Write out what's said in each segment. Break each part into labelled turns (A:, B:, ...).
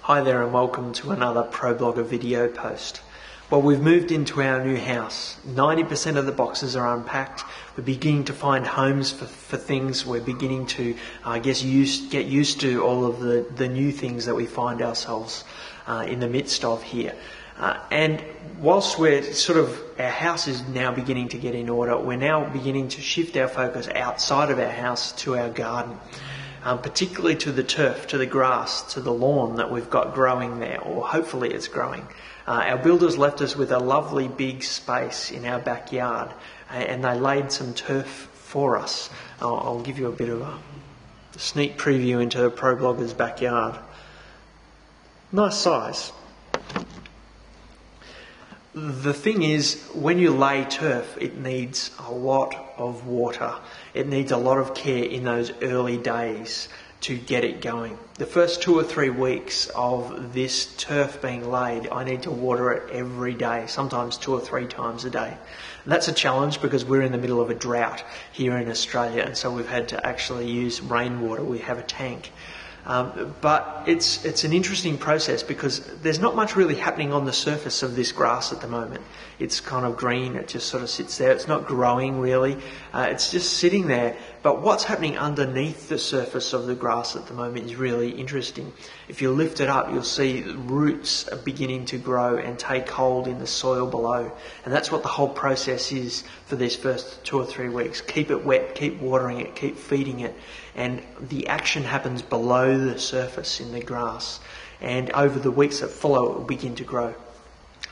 A: Hi there and welcome to another ProBlogger video post. Well, we've moved into our new house. 90% of the boxes are unpacked. We're beginning to find homes for things. We're beginning to, get used to all of the new things that we find ourselves in the midst of here. And whilst our house is now beginning to get in order, we're now beginning to shift our focus outside of our house to our garden. Particularly to the turf, to the grass, to the lawn that we've got growing there, or hopefully it's growing. Our builders left us with a lovely big space in our backyard, and they laid some turf for us. I'll give you a bit of a sneak preview into the ProBlogger's backyard. Nice size. The thing is, when you lay turf, it needs a lot of water. It needs a lot of care in those early days to get it going. The first 2 or 3 weeks of this turf being laid, I need to water it every day, sometimes 2 or 3 times a day. And that's a challenge because we're in the middle of a drought here in Australia, and so we've had to actually use rainwater. We have a tank. But it's an interesting process because there's not much really happening on the surface of this grass at the moment. It's kind of green, it just sort of sits there. It's not growing really, it's just sitting there. But what's happening underneath the surface of the grass at the moment is really interesting. If you lift it up, you'll see roots are beginning to grow and take hold in the soil below. And that's what the whole process is for these first 2 or 3 weeks. Keep it wet, keep watering it, keep feeding it. And the action happens below the surface in the grass. And over the weeks that follow, it will begin to grow.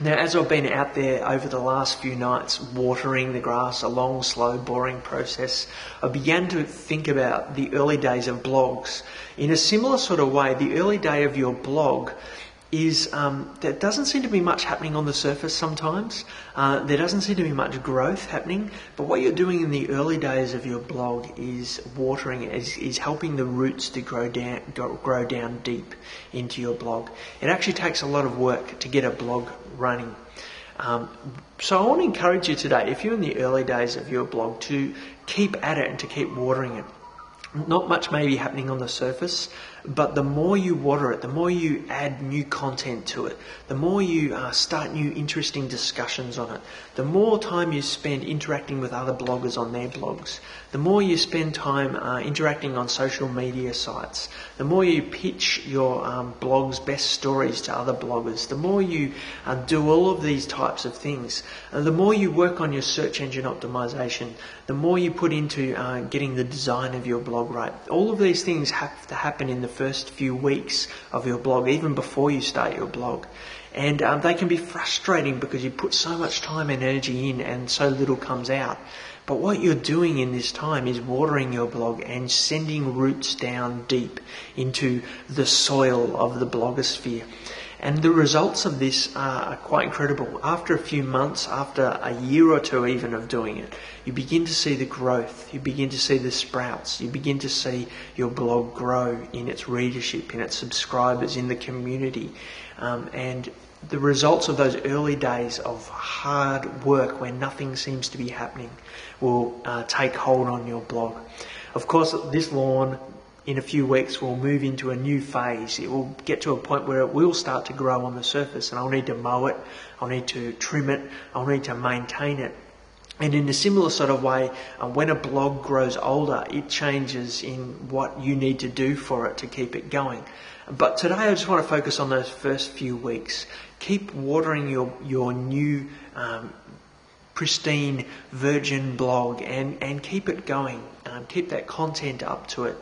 A: Now, as I've been out there over the last few nights watering the grass, a long, slow, boring process, I began to think about the early days of blogs. In a similar sort of way, the early day of your blog is, there doesn't seem to be much happening on the surface sometimes. There doesn't seem to be much growth happening, but what you're doing in the early days of your blog is watering it, is helping the roots to grow down deep into your blog. It actually takes a lot of work to get a blog running. So I want to encourage you today, if you're in the early days of your blog, to keep at it and to keep watering it. Not much may be happening on the surface, but the more you water it, the more you add new content to it, the more you start new interesting discussions on it, the more time you spend interacting with other bloggers on their blogs, the more you spend time interacting on social media sites, the more you pitch your blog's best stories to other bloggers, the more you do all of these types of things, the more you work on your search engine optimization, the more you put into getting the design of your blog right. All of these things have to happen in the first few weeks of your blog, even before you start your blog. And they can be frustrating because you put so much time and energy in and so little comes out. But what you're doing in this time is watering your blog and sending roots down deep into the soil of the blogosphere. And the results of this are quite incredible. After a few months, after a year or two even of doing it, you begin to see the growth, you begin to see the sprouts, you begin to see your blog grow in its readership, in its subscribers, in the community. And the results of those early days of hard work where nothing seems to be happening will take hold on your blog. Of course, this lawn in a few weeks will move into a new phase. It will get to a point where it will start to grow on the surface, and I'll need to mow it, I'll need to trim it, I'll need to maintain it. And in a similar sort of way, when a blog grows older, it changes in what you need to do for it to keep it going. But today I just want to focus on those first few weeks. Keep watering your new pristine virgin blog and keep it going. Keep that content up to it.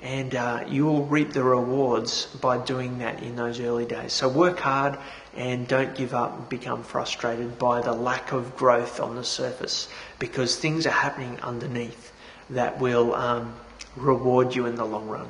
A: And you will reap the rewards by doing that in those early days. So work hard and don't give up and become frustrated by the lack of growth on the surface, because things are happening underneath that will reward you in the long run.